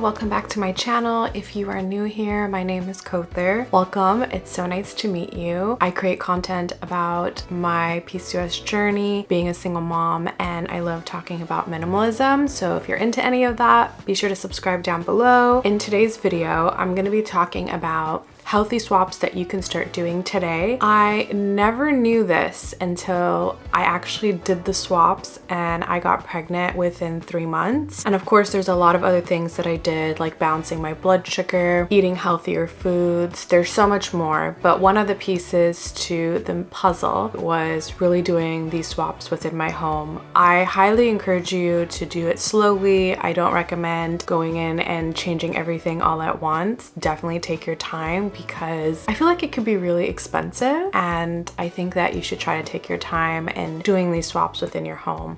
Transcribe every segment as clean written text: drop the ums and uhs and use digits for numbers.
welcome back to my channel. If you are new here, my name is Kother. Welcome, it's so nice to meet you. I create content about my PCOS journey, being a single mom, and I love talking about minimalism. So if you're into any of that, be sure to subscribe down below. In today's video, I'm gonna be talking about healthy swaps that you can start doing today. I never knew this until I actually did the swaps and I got pregnant within 3 months. And of course, there's a lot of other things that I did, like balancing my blood sugar, eating healthier foods. There's so much more, but one of the pieces to the puzzle was really doing these swaps within my home. I highly encourage you to do it slowly. I don't recommend going in and changing everything all at once. Definitely take your time, because I feel like it could be really expensive, and I think that you should try to take your time in doing these swaps within your home.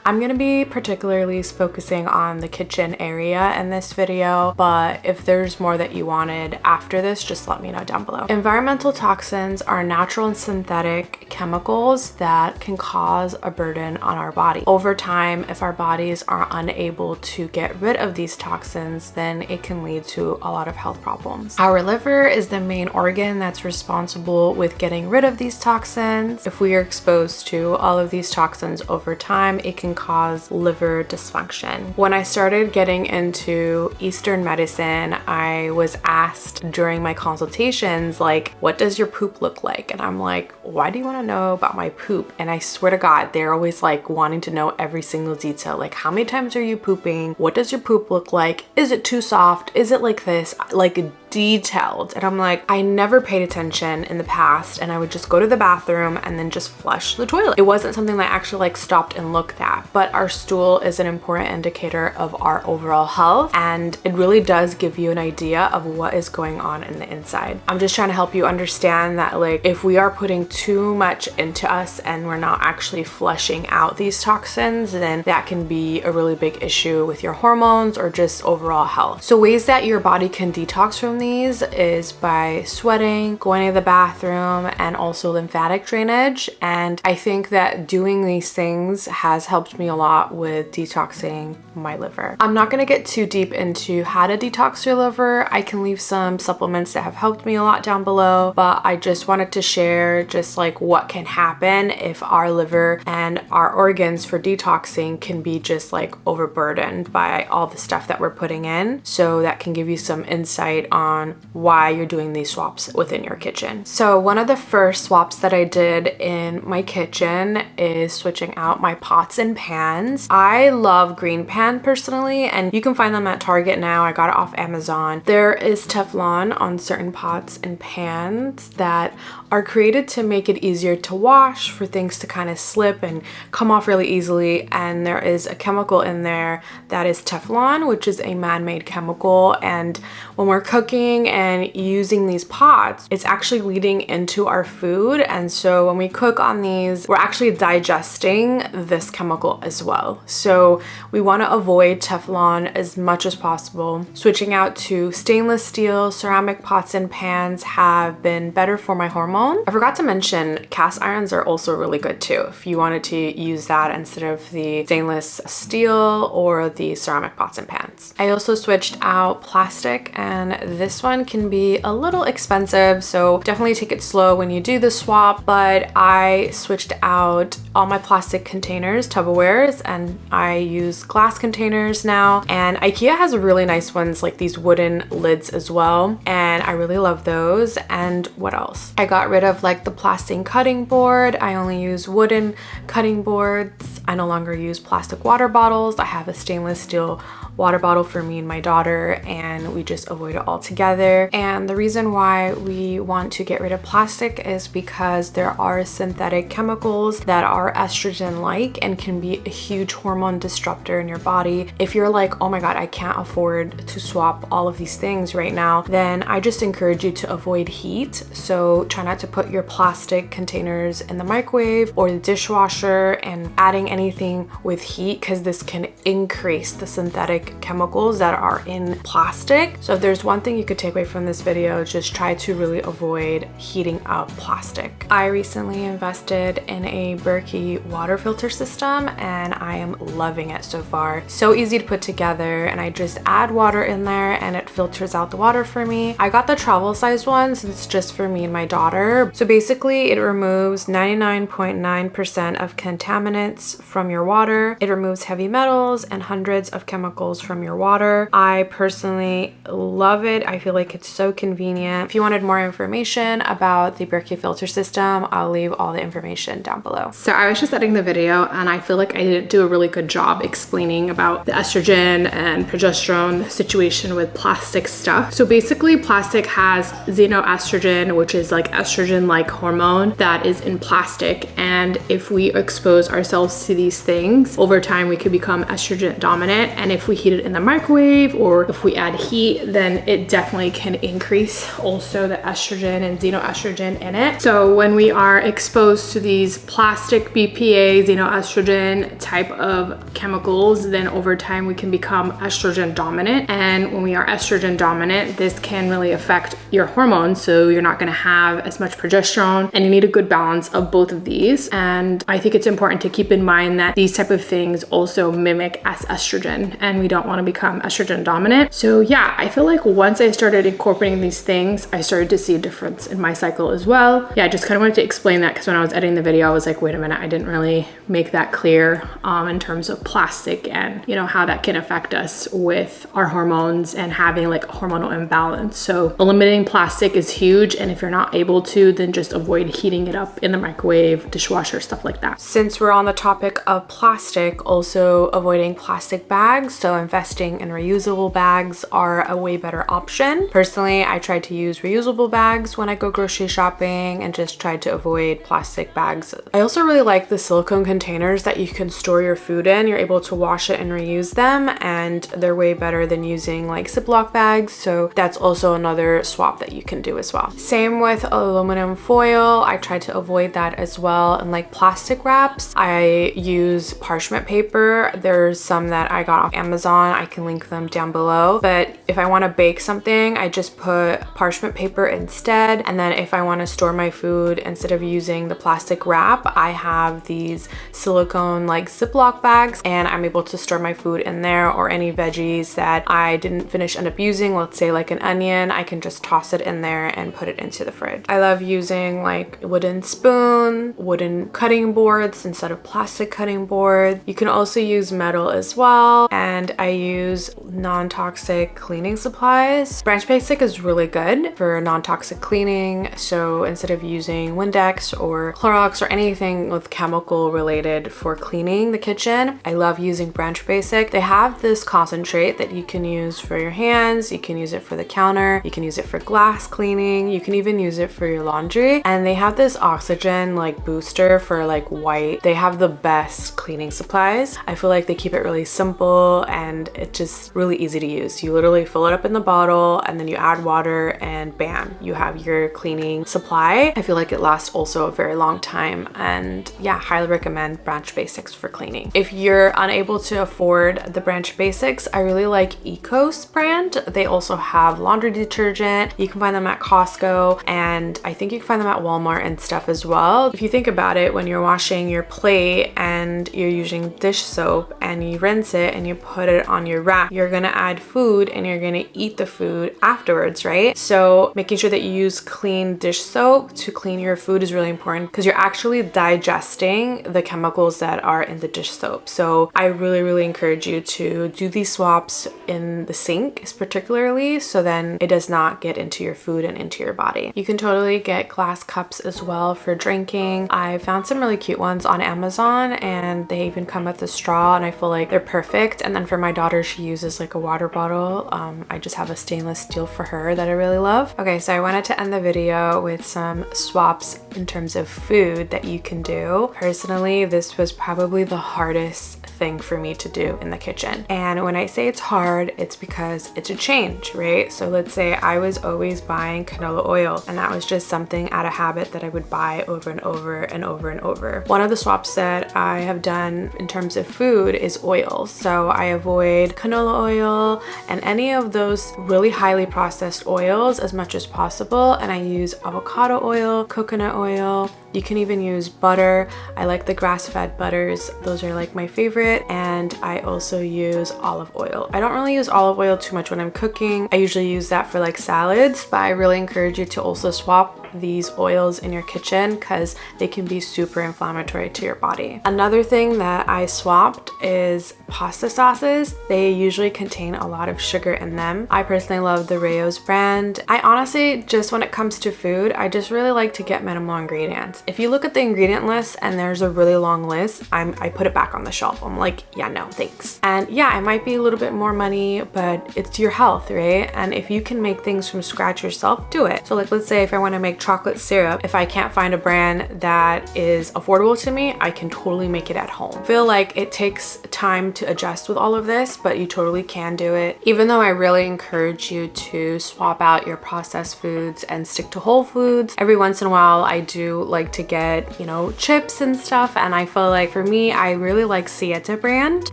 I'm going to be particularly focusing on the kitchen area in this video, but if there's more that you wanted after this, just let me know down below. Environmental toxins are natural and synthetic chemicals that can cause a burden on our body. Over time, if our bodies are unable to get rid of these toxins, then it can lead to a lot of health problems. Our liver is the main organ that's responsible with getting rid of these toxins. If we are exposed to all of these toxins over time, it can cause liver dysfunction. When I started getting into Eastern medicine, I was asked during my consultations, like, what does your poop look like? And I'm like, why do you want to know about my poop? And I swear to God, they're always like wanting to know every single detail. Like, how many times are you pooping? What does your poop look like? Is it too soft? Is it like this? Like, detailed. And I'm like, I never paid attention in the past, and I would just go to the bathroom and then just flush the toilet. It wasn't something that I actually like stopped and looked at, but our stool is an important indicator of our overall health, and it really does give you an idea of what is going on in the inside. I'm just trying to help you understand that, like, if we are putting too much into us and we're not actually flushing out these toxins, then that can be a really big issue with your hormones or just overall health. So ways that your body can detox from these is by sweating, going to the bathroom, and also lymphatic drainage. And I think that doing these things has helped me a lot with detoxing my liver. I'm not going to get too deep into how to detox your liver. I can leave some supplements that have helped me a lot down below, but I just wanted to share just like what can happen if our liver and our organs for detoxing can be just like overburdened by all the stuff that we're putting in. So that can give you some insight on why you're doing these swaps within your kitchen. So one of the first swaps that I did in my kitchen is switching out my pots and pans. I love green pan personally, and you can find them at Target now. I got it off Amazon. There is Teflon on certain pots and pans that are created to make it easier to wash, for things to kind of slip and come off really easily. And there is a chemical in there that is Teflon, which is a man-made chemical. And when we're cooking and using these pots, it's actually leading into our food. And so when we cook on these, we're actually digesting this chemical as well. So we want to avoid Teflon as much as possible. Switching out to stainless steel, ceramic pots and pans have been better for my hormones. I forgot to mention cast irons are also really good too, if you wanted to use that instead of the stainless steel or the ceramic pots and pans. I also switched out plastic, and this one can be a little expensive, so definitely take it slow when you do the swap. But I switched out all my plastic containers, Tupperwares, and I use glass containers now. And IKEA has really nice ones, like these wooden lids as well, and I really love those. And what else? I got rid of like the plastic cutting board. I only use wooden cutting boards. I no longer use plastic water bottles. I have a stainless steel water bottle for me and my daughter, and we just avoid it altogether. And the reason why we want to get rid of plastic is because there are synthetic chemicals that are estrogen-like and can be a huge hormone disruptor in your body. If you're like, oh my God, I can't afford to swap all of these things right now, then I just encourage you to avoid heat. So try not to put your plastic containers in the microwave or the dishwasher and adding anything with heat, because this can increase the synthetic toxic chemicals that are in plastic. So if there's one thing you could take away from this video, just try to really avoid heating up plastic. I recently invested in a Berkey water filter system and I am loving it so far. So easy to put together, and I just add water in there and it filters out the water for me. I got the travel size one since it's just for me and my daughter. So basically it removes 99.9% of contaminants from your water. It removes heavy metals and hundreds of chemicals from your water. I personally love it. I feel like it's so convenient. If you wanted more information about the Berkey filter system, I'll leave all the information down below. So I was just editing the video and I feel like I didn't do a really good job explaining about the estrogen and progesterone situation with plastic stuff. So basically plastic has xenoestrogen, which is like estrogen-like hormone that is in plastic. And if we expose ourselves to these things, over time we could become estrogen dominant. And if we heat it in the microwave or if we add heat, then it definitely can increase also the estrogen and xenoestrogen in it. So when we are exposed to these plastic BPA, xenoestrogen type of chemicals, then over time we can become estrogen dominant. And when we are estrogen dominant, this can really affect your hormones. So you're not gonna have as much progesterone, and you need a good balance of both of these. And I think it's important to keep in mind that these type of things also mimic as estrogen, and we don't wanna become estrogen dominant. So yeah, I feel like once I started incorporating these things, I started to see a difference in my cycle as well. Yeah, I just kind of wanted to explain that because when I was editing the video, I was like, wait a minute, I didn't really make that clear in terms of plastic and how that can affect us with our hormones and having like a hormonal imbalance. So eliminating plastic is huge, and if you're not able to, then just avoid heating it up in the microwave, dishwasher, stuff like that. Since we're on the topic of plastic, also avoiding plastic bags, so investing in reusable bags are a way better option. Personally, I try to use reusable bags when I go grocery shopping and just try to avoid plastic bags. I also really like the silicone containers that you can store your food in. You're able to wash it and reuse them, and they're way better than using like Ziploc bags. So that's also another swap that you can do as well. Same with aluminum foil. I try to avoid that as well. And like plastic wraps, I use parchment paper. There's some that I got off Amazon. I can link them down below. But if I want to bake something, I just put parchment paper instead. And then if I want to store my food, instead of using the plastic wrap, I have these silicone like Ziploc bags, and I'm able to store my food in there, or any veggies that I didn't end up using, let's say like an onion, I can just toss it in there and put it into the fridge. I love using like wooden spoon, wooden cutting boards instead of plastic cutting board. You can also use metal as well, and I use non-toxic cleaning supplies. Branch Basic is really good for non-toxic cleaning. So instead of using Windex or Clorox or anything with chemical related for cleaning the kitchen, I love using Branch Basic. They have this concentrate that you can use for your hands, you can use it for the counter, you can use it for glass cleaning, you can even use it for your laundry. And they have this oxygen like booster for like white. They have the best cleaning supplies. I feel like they keep it really simple and it's just really easy to use. You literally fill it up in the bottle and then you add water and bam, you have your cleaning supply. I feel like it lasts also a very long time, and yeah, highly recommend Branch Basics for cleaning. If you're unable to afford the Branch Basics, I really like ECOS brand. They also have laundry detergent. You can find them at Costco, and I think you can find them at Walmart and stuff as well. If you think about it, when you're washing your plate and you're using dish soap and you rinse it and you put it on your rack, you're gonna add food and you're gonna eat the food afterwards, right? So making sure that you use clean dish soap to clean your food is really important because you're actually digesting the chemicals that are in the dish soap. So I really encourage you to do these swaps in the sink particularly, so then it does not get into your food and into your body. You can totally get glass cups as well for drinking. I found some really cute ones on Amazon, and they even come with a straw, and I feel like they're perfect. And then for my daughter, she uses like a water bottle. I just have a stainless steel for her that I really love. Okay, so I wanted to end the video with some swaps in terms of food that you can do. Personally, this was probably the hardest thing for me to do in the kitchen. And when I say it's hard, it's because it's a change, right? So let's say I was always buying canola oil, and that was just something out of habit that I would buy over and over and over and over. One of the swaps that I have done in terms of food is oils. So I avoid canola oil and any of those really highly processed oils as much as possible, and I use avocado oil, coconut oil. You can even use butter. I like the grass-fed butters. Those are like my favorite. And I also use olive oil. I don't really use olive oil too much when I'm cooking. I usually use that for like salads, but I really encourage you to also swap these oils in your kitchen because they can be super inflammatory to your body. Another thing that I swapped is pasta sauces. They usually contain a lot of sugar in them. I personally love the Rayo's brand. I honestly, just when it comes to food, I just really like to get minimal ingredients. If you look at the ingredient list and there's a really long list, I put it back on the shelf. I'm like, yeah, no, thanks. And yeah, it might be a little bit more money, but it's your health, right? And if you can make things from scratch yourself, do it. So like, let's say if I want to make chocolate syrup, if I can't find a brand that is affordable to me, I can totally make it at home. I feel like it takes time to adjust with all of this, but you totally can do it. Even though I really encourage you to swap out your processed foods and stick to whole foods, every once in a while I do like to get, you know, chips and stuff, and I feel like for me, I really like Siete brand.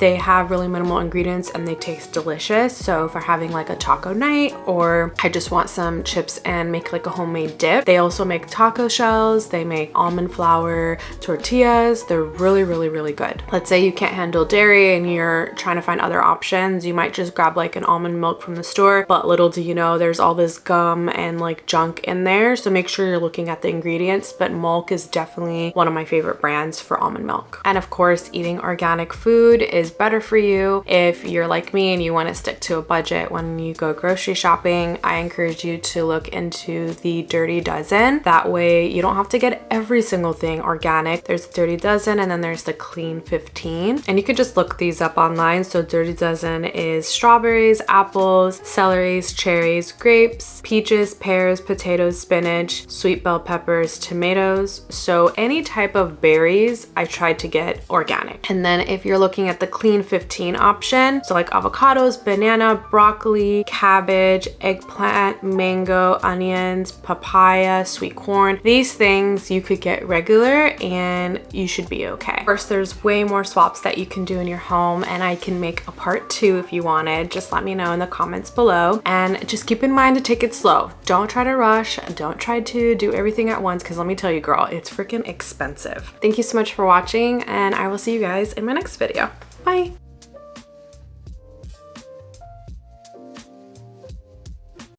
They have really minimal ingredients and they taste delicious. So if we're having like a taco night, or I just want some chips and make like a homemade dip, they also make taco shells. They make almond flour tortillas. They're really, really, really good. Let's say you can't handle dairy and you're trying to find other options. You might just grab like an almond milk from the store, but little do you know, there's all this gum and like junk in there. So make sure you're looking at the ingredients, but Milk is definitely one of my favorite brands for almond milk. And of course, eating organic food is better for you. If you're like me and you want to stick to a budget when you go grocery shopping, I encourage you to look into the Dirty Dozen. That way you don't have to get every single thing organic. There's Dirty Dozen and then there's the Clean 15. And you could just look these up online. So Dirty Dozen is strawberries, apples, celeries, cherries, grapes, peaches, pears, potatoes, spinach, sweet bell peppers, tomatoes. So any type of berries, I tried to get organic. And then if you're looking at the Clean 15 option, so like avocados, banana, broccoli, cabbage, eggplant, mango, onions, papaya, sweet corn, these things you could get regular and you should be okay. Of course, there's way more swaps that you can do in your home, and I can make a part 2 if you wanted. Just let me know in the comments below, and just keep in mind to take it slow. Don't try to rush. Don't try to do everything at once, because let me tell you, girl, it's freaking expensive. Thank you so much for watching, and I will see you guys in my next video. Bye.